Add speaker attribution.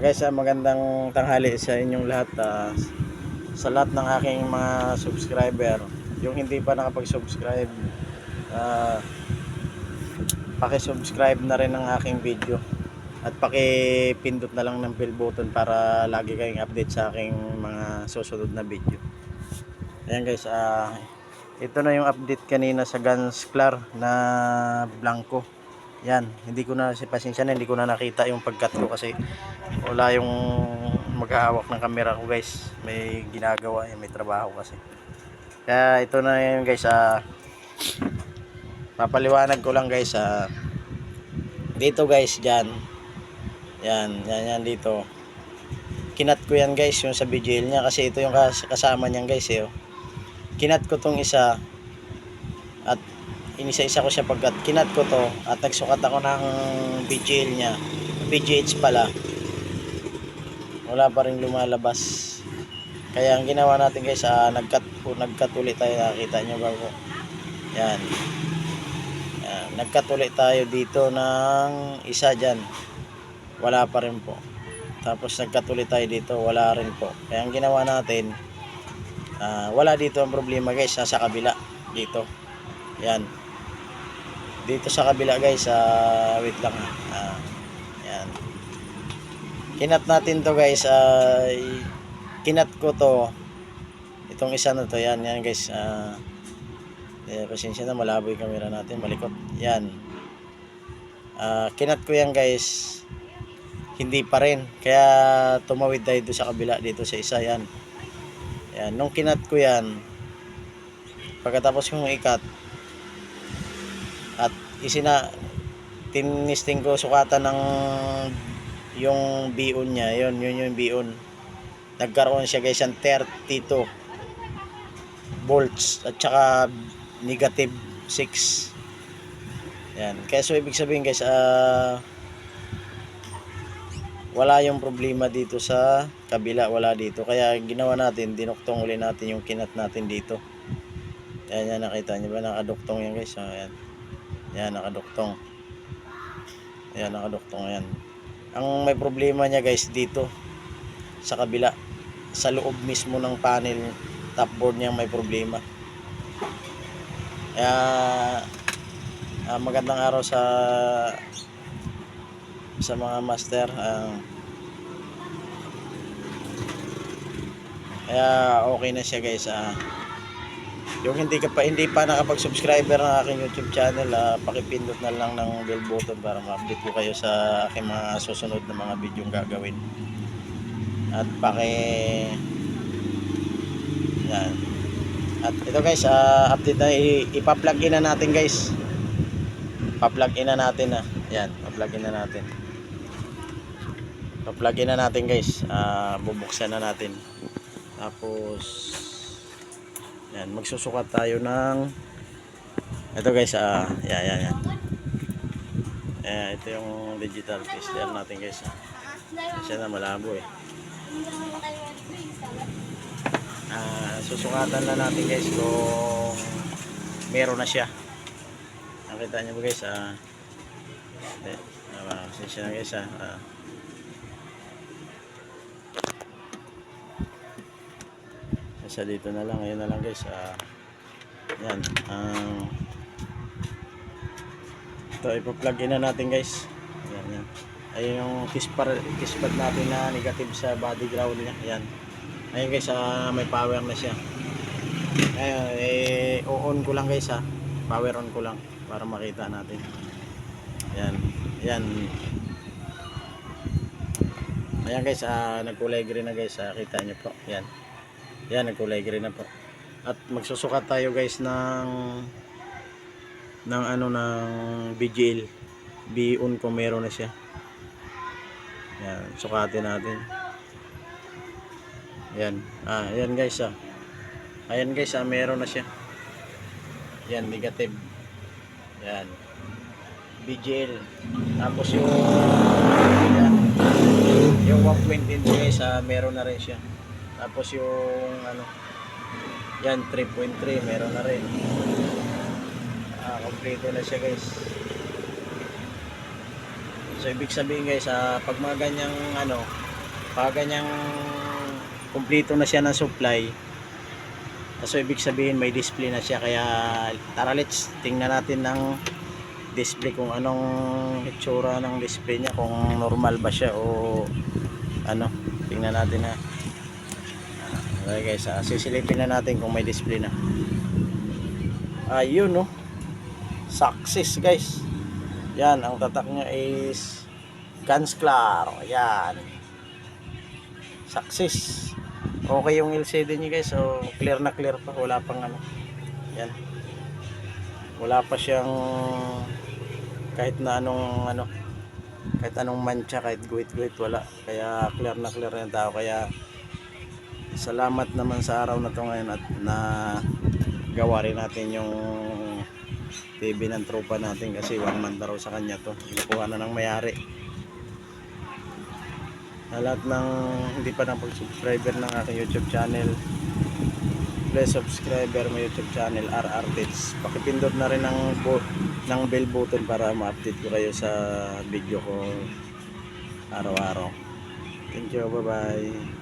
Speaker 1: Guys, magandang tanghali sa inyong lahat. Sa lahat ng aking mga subscriber, yung hindi pa nakapag-subscribe, uh, paki-subscribe na rin ng aking video at paki-pindot na lang ng bell button para lagi kayong update sa aking mga susunod na video. Ayan guys, ito na yung update kanina sa Gansklar na Blanco. Yan, hindi ko na, pasensya na, hindi ko na nakita yung pagkat ko kasi wala yung maghahawak ng camera ko guys. May ginagawa, may trabaho kasi. Kaya ito na yun guys, papaliwanag ko lang guys. Dito guys, dyan. Yan dito. Kinat ko yan guys, yung sa BGL niya kasi ito yung kasama niyan guys eh. Kinat ko tong isa at inisa-isa ko siya pagkat kinat ko to at nagsukat ako ng BGL niya, BGH pala, wala pa rin lumalabas. Kaya ang ginawa natin guys, nagkat ulit tayo. Nakita nyo ba po? Yan, nagkat ulit tayo dito ng isa dyan, wala pa rin po. Tapos nagkat ulit tayo dito, wala rin po. Kaya ang ginawa natin, wala dito ang problema guys, nasa kabila dito. Yan, dito sa kabila guys, wait lang yan, kinat natin to guys. Kinat ko to, itong isa na to, yan guys. Pasensya na, malabo yung camera natin, malikot. Yan, kinat ko yan guys, hindi pa rin, kaya tumawid tayo dito sa kabila, dito sa isa. Yan, nung kinat ko yan, pagkatapos kong ikat at tinisting ko, sukatan ng yung bion niya, yun yung bion, nagkaroon siya guys ng 32 volts at saka negative 6. Yan, kaya so ibig sabihin guys, wala yung problema dito sa kabila, wala dito. Kaya ginawa natin, dinuktong ulit natin yung kinat natin dito. Yan, nakita nyo ba, nakaduktong yan guys. Yan, nakaduktong. Yan, nakaduktong yan. Ang may problema niya guys dito sa kabila, sa loob mismo ng panel top board niya may problema. Kaya magandang araw sa mga master. Kaya okay na siya guys. Yung hindi pa nakapag-subscriber ng aking YouTube channel, pakipindot na lang ng bell button para ma-update ko kayo sa aking mga susunod na mga video gagawin. At yan. At ito guys, update na, ipa-plug in na natin guys. Pa-plug in na natin Yan, pa-plug in na natin. Pa-plug in na natin guys. Bubuksan na natin. Tapos yan, magsusukat tayo ng ito guys. Yan. Ito yung digital tester natin guys. Kasi na malabo eh. Susukatan na natin guys kung meron na siya. Nakita nyo ba guys? Sensya na guys. Sa dito na lang, ayun na lang guys. Yan, ito ipa-plug in na natin guys. Yan. Ayun yung kispad natin na negative sa body ground niya. Yan, ayun guys, may power na siya. Ayun, on ko lang guys, power on ko lang para makita natin. Yan ayan guys, nagkulay green na guys. Kita nyo po, yan, nagkulay green na po. At magsusukat tayo guys ng BGL bion kung meron na siya. Yan, sukatin natin. Yan, yan guys. Ayan guys, meron na siya. Yan, negative. Yan, BGL. Tapos yung 1.8 guys, meron na rin siya. Tapos yung yan 3.3 meron na rin. Kompleto na siya guys. So ibig sabihin guys, pag mga ganyang pag ganyang kumpleto na siya ng supply, so ibig sabihin may display na siya. Kaya tara, let's tingnan natin ng display kung anong itsura ng display niya, kung normal ba siya o ano. Tingnan natin ha. Okay guys, sisilipin na natin kung may display na. Ayun, no, success guys. Yan, ang tatak niya is Gansklar. Yan, success. Okay yung LCD niya guys, so clear na clear pa, wala pang ano. Yan, wala pa siyang kahit na anong ano, kahit anong mancha, kahit guhit-guhit, wala. Kaya clear na clear yung tao. Kaya salamat naman sa araw na to ngayon at na gawa rin natin yung TV ng tropa natin, kasi 1 month na raw sa kanya to. Nakuha na ng mayari. Na lahat ng hindi pa subscriber ng aking YouTube channel, please subscriber mo YouTube channel RR Tips. Pakipindot na rin ng bell button para ma-update ko kayo sa video ko araw-araw. Thank you, bye bye.